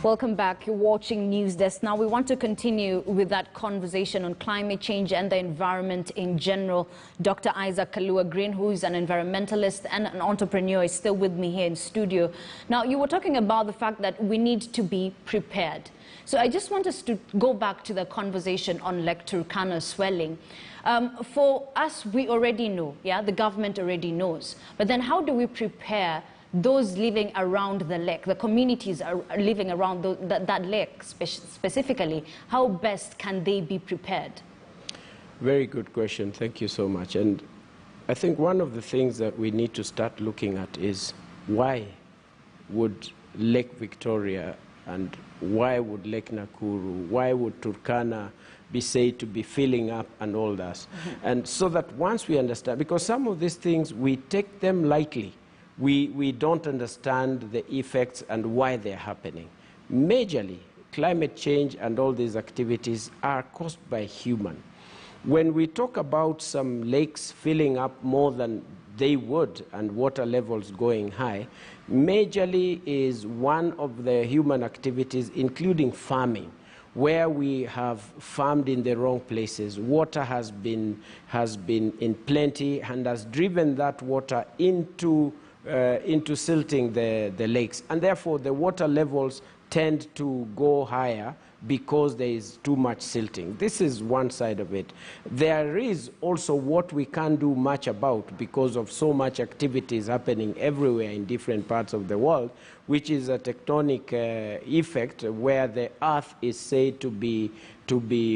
Welcome back. You're watching News Desk. Now we want to continue with that conversation on climate change and the environment in general. Dr. Isaac Kalua-Green, who is an environmentalist and an entrepreneur, is still with me here in studio. Now, you were talking about the fact that we need to be prepared. So I just want us to go back to the conversation on L.Turkana swelling. For us, we already know, the government already knows. But then how do we prepare those living around the lake, the communities are living around that lake specifically? How best can they be prepared? Very good question. Thank you so much. And I think one of the things that we need to start looking at is why would Lake Victoria and why would Lake Nakuru, why would Turkana be said to be filling up and all that? Mm-hmm. And so that once we understand, because some of these things, we take them lightly. We don't understand the effects and why they're happening. Majorly, climate change and all these activities are caused by human. When we talk about some lakes filling up more than they would and water levels going high, majorly is one of the human activities, including farming, where we have farmed in the wrong places. Water has been in plenty and has driven that water into silting the lakes, and therefore the water levels tend to go higher because there is too much silting. This is one side of it. There is also what we can't do much about because of so much activities happening everywhere in different parts of the world, which is a tectonic effect where the earth is said to be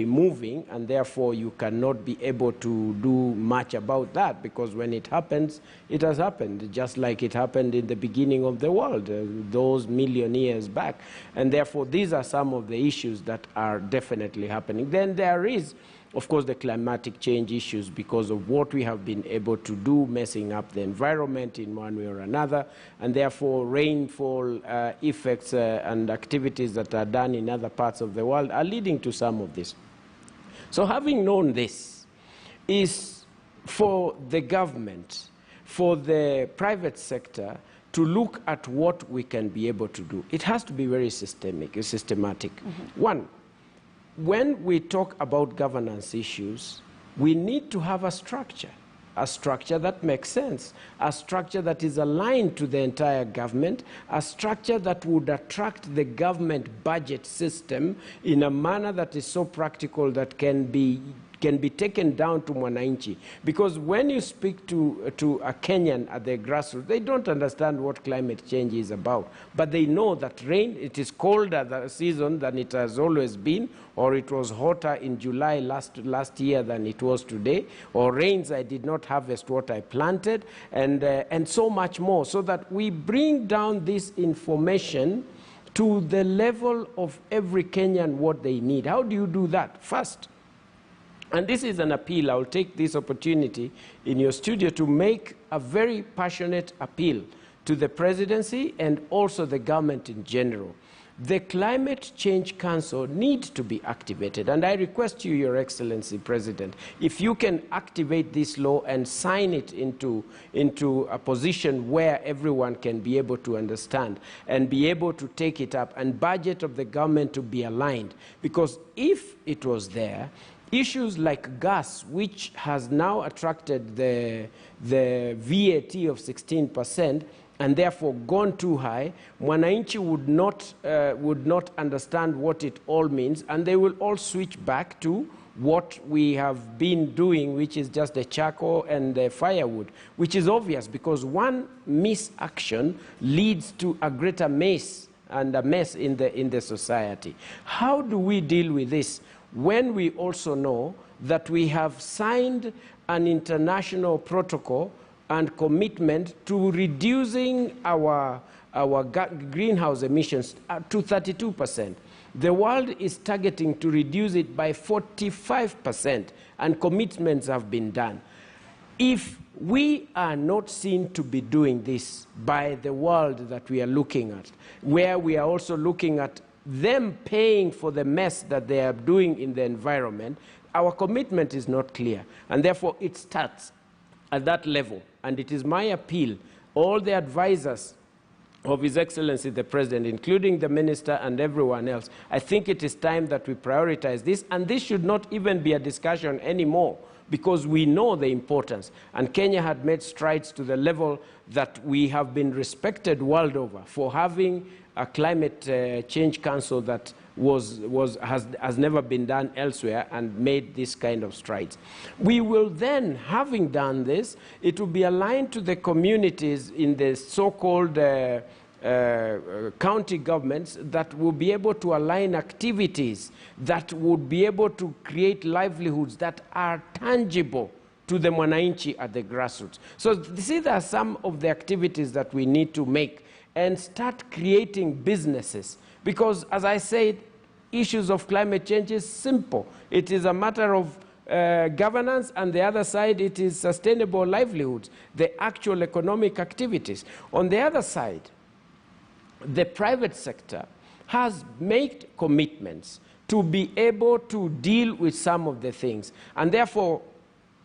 moving, and therefore you cannot be able to do much about that, because when it happens, it has happened, just like it happened in the beginning of the world, those million years back. And therefore these are some of the issues that are definitely happening. Then there is, of course, the climatic change issues because of what we have been able to do, messing up the environment in one way or another, and therefore rainfall effects and activities that are done in other parts of the world are leading to some of this. So having known this, is for the government, for the private sector, to look at what we can be able to do. It has to be very systematic. Mm-hmm. One, when we talk about governance issues, we need to have a structure that makes sense, a structure that is aligned to the entire government, a structure that would attract the government budget system in a manner that is so practical that can be taken down to mwananchi. Because when you speak to a Kenyan at the grassroots, they don't understand what climate change is about. But they know that rain, it is colder the season than it has always been, or it was hotter in July last year than it was today, or rains, I did not harvest what I planted, and so much more. So that we bring down this information to the level of every Kenyan what they need. How do you do that? First, and this is an appeal, I'll take this opportunity in your studio to make a very passionate appeal to the presidency and also the government in general. The Climate Change Council needs to be activated, and I request you, Your Excellency President, if you can activate this law and sign it into a position where everyone can be able to understand and be able to take it up, and budget of the government to be aligned. Because if it was there, issues like gas, which has now attracted the VAT of 16%, and therefore gone too high, mwananchi would not understand what it all means, and they will all switch back to what we have been doing, which is just the charcoal and the firewood, which is obvious because one misaction leads to a greater mess and a mess in the society. How do we deal with this when we also know that we have signed an international protocol and commitment to reducing our greenhouse emissions to 32%. The world is targeting to reduce it by 45%, and commitments have been done. If we are not seen to be doing this by the world that we are looking at, where we are also looking at them paying for the mess that they are doing in the environment, our commitment is not clear. And therefore, it starts at that level. And it is my appeal, all the advisors of His Excellency the President, including the Minister and everyone else, I think it is time that we prioritize this, and this should not even be a discussion anymore, because we know the importance. And Kenya had made strides to the level that we have been respected world over for having a climate change council that has never been done elsewhere, and made this kind of strides. We will then, having done this, it will be aligned to the communities in the so-called county governments that will be able to align activities that would be able to create livelihoods that are tangible to the mwananchi at the grassroots. So these are some of the activities that we need to make and start creating businesses. Because, as I said, issues of climate change is simple. It is a matter of governance, and the other side, it is sustainable livelihoods, the actual economic activities. On the other side, the private sector has made commitments to be able to deal with some of the things. And therefore,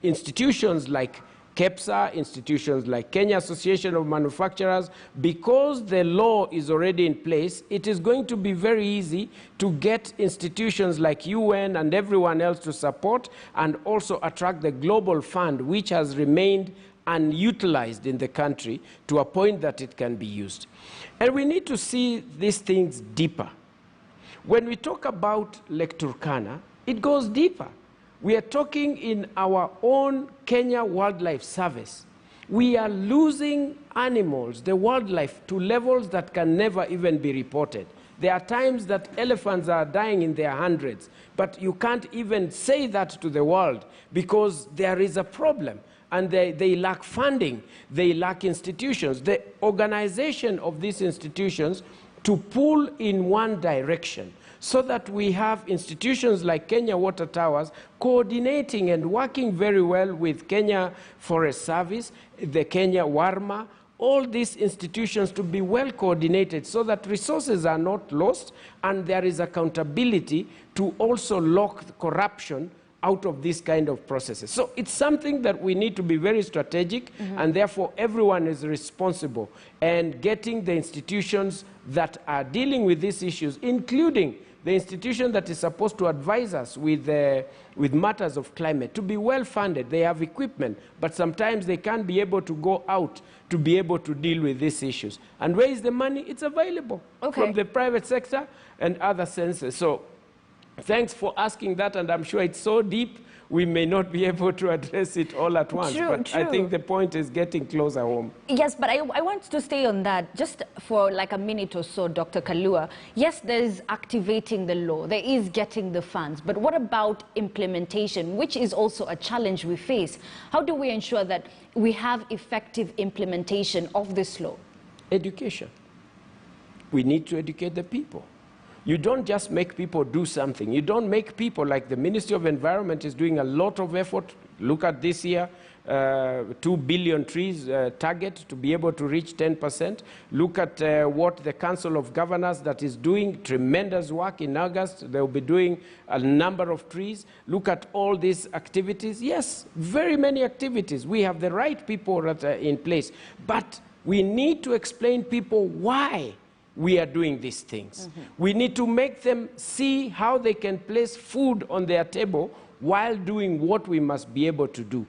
institutions like KEPSA, institutions like Kenya Association of Manufacturers, because the law is already in place, it is going to be very easy to get institutions like UN and everyone else to support, and also attract the Global Fund, which has remained unutilized in the country, to a point that it can be used. And we need to see these things deeper. When we talk about L.Turkana, it goes deeper. We are talking in our own Kenya Wildlife Service. We are losing animals, the wildlife, to levels that can never even be reported. There are times that elephants are dying in their hundreds, but you can't even say that to the world, because there is a problem. And they lack funding, they lack institutions. The organization of these institutions to pull in one direction, so that we have institutions like Kenya Water Towers coordinating and working very well with Kenya Forest Service, the Kenya Warma, all these institutions to be well coordinated, so that resources are not lost, and there is accountability to also lock corruption out of these kind of processes. So it's something that we need to be very strategic, and therefore everyone is responsible, and getting the institutions that are dealing with these issues, including the institution that is supposed to advise us with matters of climate, to be well funded. They have equipment, but sometimes they can't be able to go out to be able to deal with these issues. And where is the money? It's available from the private sector and other senses. So thanks for asking that, and I'm sure it's so deep we may not be able to address it all at once. But I think the point is getting closer home. Yes, but I want to stay on that just for like a minute or so, Dr. Kalua. Yes, there is activating the law, there is getting the funds, but what about implementation, which is also a challenge we face? How do we ensure that we have effective implementation of this law? Education. We need to educate the people. You don't just make people do something. You don't make people, like the Ministry of Environment is doing a lot of effort. Look at this year, 2 billion trees target to be able to reach 10%. Look at what the Council of Governors that is doing tremendous work in August. They'll be doing a number of trees. Look at all these activities. Yes, very many activities. We have the right people that are in place. But we need to explain people why we are doing these things. We need to make them see how they can place food on their table while doing what we must be able to do.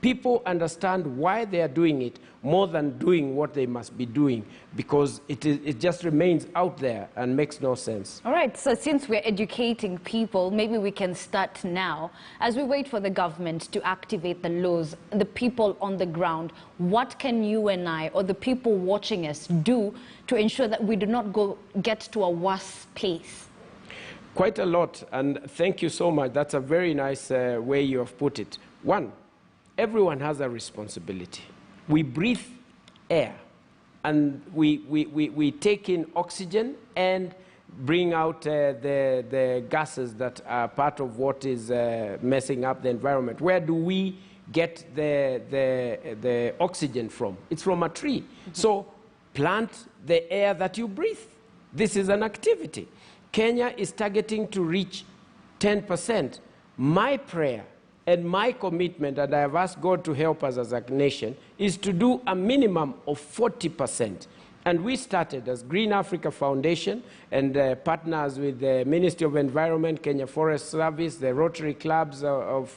People understand why they are doing it more than doing what they must be doing, because it just remains out there and makes no sense. All right, so since we're educating people, maybe we can start now. As we wait for the government to activate the laws, the people on the ground, what can you and I, or the people watching us, do to ensure that we do not get to a worse place? Quite a lot, and thank you so much. That's a very nice way you have put it. One, everyone has a responsibility. We breathe air, and we take in oxygen and bring out the gases that are part of what is messing up the environment. Where do we get the oxygen from? It's from a tree. So plant the air that you breathe. This is an activity. Kenya is targeting to reach 10%. My prayer and my commitment, and I have asked God to help us as a nation, is to do a minimum of 40%. And we started as Green Africa Foundation and partners with the Ministry of Environment, Kenya Forest Service, the Rotary Clubs of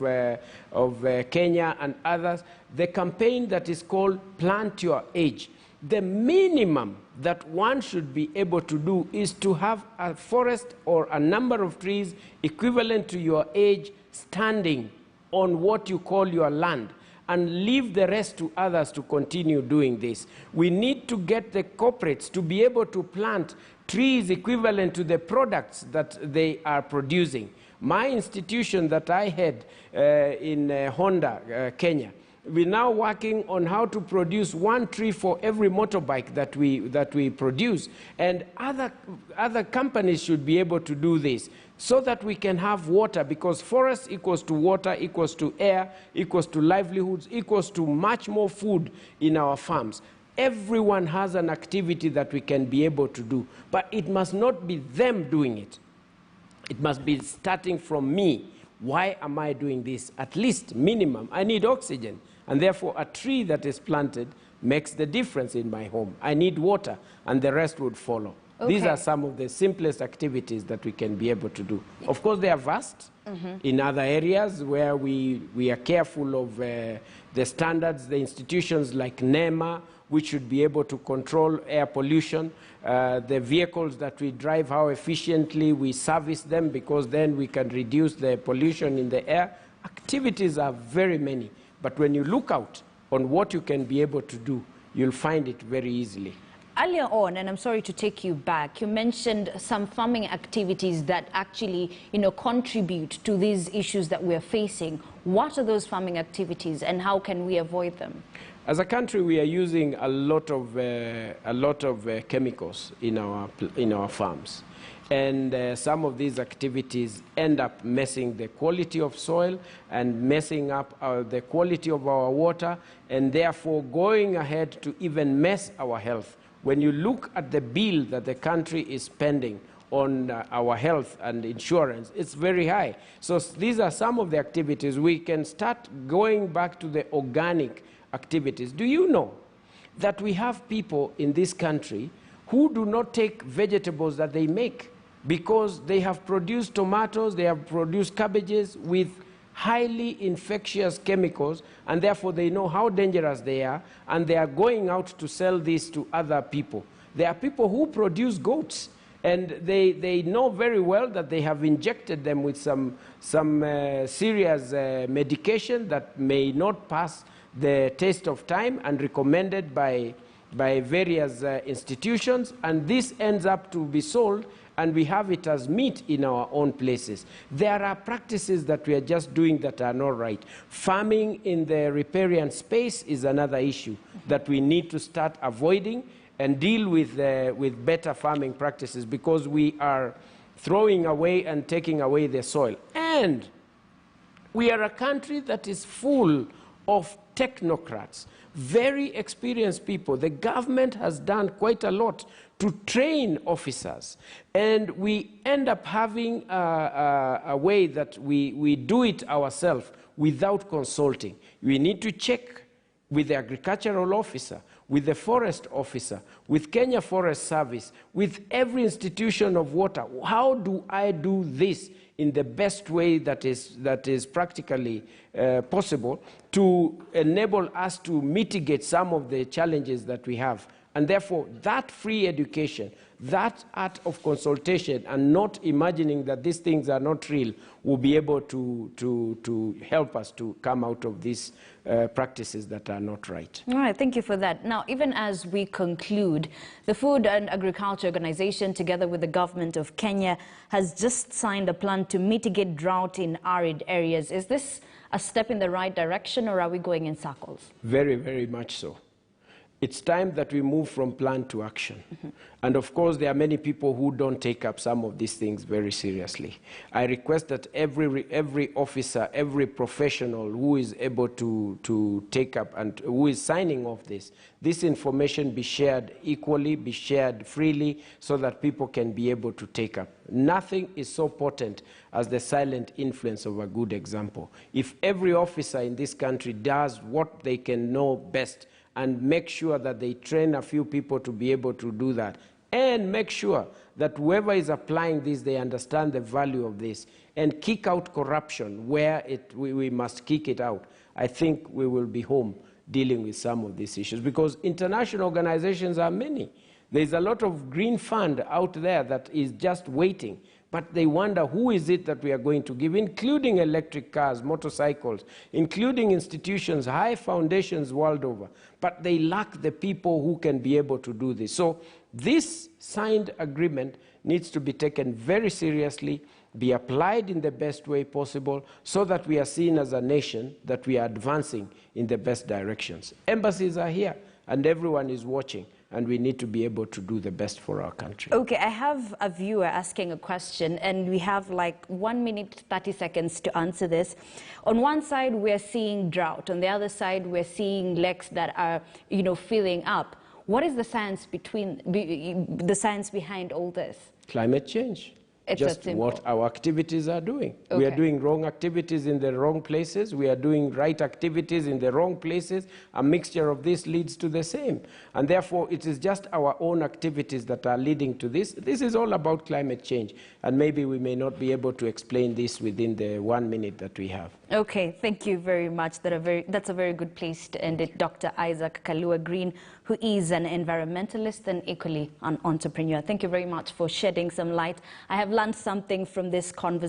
Kenya and others, the campaign that is called Plant Your Age. The minimum that one should be able to do is to have a forest or a number of trees equivalent to your age standing on what you call your land, and leave the rest to others to continue doing this. We need to get the corporates to be able to plant trees equivalent to the products that they are producing. My institution that I had in Honda, Kenya, we're now working on how to produce 1 tree for every motorbike that we produce. And other companies should be able to do this so that we can have water, because forest equals to water, equals to air, equals to livelihoods, equals to much more food in our farms. Everyone has an activity that we can be able to do, but it must not be them doing it. It must be starting from me. Why am I doing this? At least minimum, I need oxygen, and therefore a tree that is planted makes the difference in my home. I need water, and the rest would follow. Okay. These are some of the simplest activities that we can be able to do. Of course, they are vast in other areas where we are careful of the standards, the institutions like NEMA, which should be able to control air pollution, the vehicles that we drive, how efficiently we service them, because then we can reduce the pollution in the air. Activities are very many, but when you look out on what you can be able to do, you'll find it very easily. Earlier on, and I'm sorry to take you back, you mentioned some farming activities that actually, contribute to these issues that we're facing. What are those farming activities, and how can we avoid them? As a country, we are using a lot of chemicals in our farms, and some of these activities end up messing the quality of soil and messing up the quality of our water, and therefore going ahead to even mess our health. When you look at the bill that the country is spending on our health and insurance, it's very high. So these are some of the activities. We can start going back to the organic activities. Do you know that we have people in this country who do not take vegetables that they make because they have produced tomatoes, they have produced cabbages with highly infectious chemicals, and therefore they know how dangerous they are, and they are going out to sell this to other people. There are people who produce goats, and they know very well that they have injected them with some serious medication that may not pass the test of time and recommended by various institutions, and this ends up to be sold, and we have it as meat in our own places. There are practices that we are just doing that are not right. Farming in the riparian space is another issue that we need to start avoiding and deal with better farming practices, because we are throwing away and taking away the soil. And we are a country that is full of technocrats, very experienced people. The government has done quite a lot to train officers, and we end up having a way that we do it ourselves without consulting. We need to check with the agricultural officer, with the forest officer, with Kenya Forest Service, with every institution of water. How do I do this in the best way that is practically possible to enable us to mitigate some of the challenges that we have? And therefore, that free education, that art of consultation, and not imagining that these things are not real, will be able to help us to come out of these practices that are not right. All right, thank you for that. Now, even as we conclude, the Food and Agriculture Organization, together with the government of Kenya, has just signed a plan to mitigate drought in arid areas. Is this a step in the right direction, or are we going in circles? Very, very much so. It's time that we move from plan to action. And of course, there are many people who don't take up some of these things very seriously. I request that every officer, every professional who is able to take up and who is signing off this information be shared equally, be shared freely, so that people can be able to take up. Nothing is so potent as the silent influence of a good example. If every officer in this country does what they can know best and make sure that they train a few people to be able to do that, and make sure that whoever is applying this, they understand the value of this, and kick out corruption where we must kick it out, I think we will be home dealing with some of these issues, because international organizations are many. There's a lot of green fund out there that is just waiting, but they wonder who is it that we are going to give, including electric cars, motorcycles, including institutions, high foundations world over, but they lack the people who can be able to do this. So this signed agreement needs to be taken very seriously, be applied in the best way possible, so that we are seen as a nation that we are advancing in the best directions. Embassies are here, and everyone is watching, and we need to be able to do the best for our country. Okay, I have a viewer asking a question, and we have like 1 minute, 30 seconds to answer this. On one side, we're seeing drought. On the other side, we're seeing lakes that are, filling up. What is the science behind all this? Climate change. It's just what our activities are doing. Okay. We are doing wrong activities in the wrong places. We are doing right activities in the wrong places. A mixture of this leads to the same. And therefore, it is just our own activities that are leading to this. This is all about climate change. And maybe we may not be able to explain this within the 1 minute that we have. Okay, thank you very much. That's a very good place to end it. Dr. Isaac Kalua Green, who is an environmentalist and equally an entrepreneur. Thank you very much for shedding some light. I have learned something from this conversation.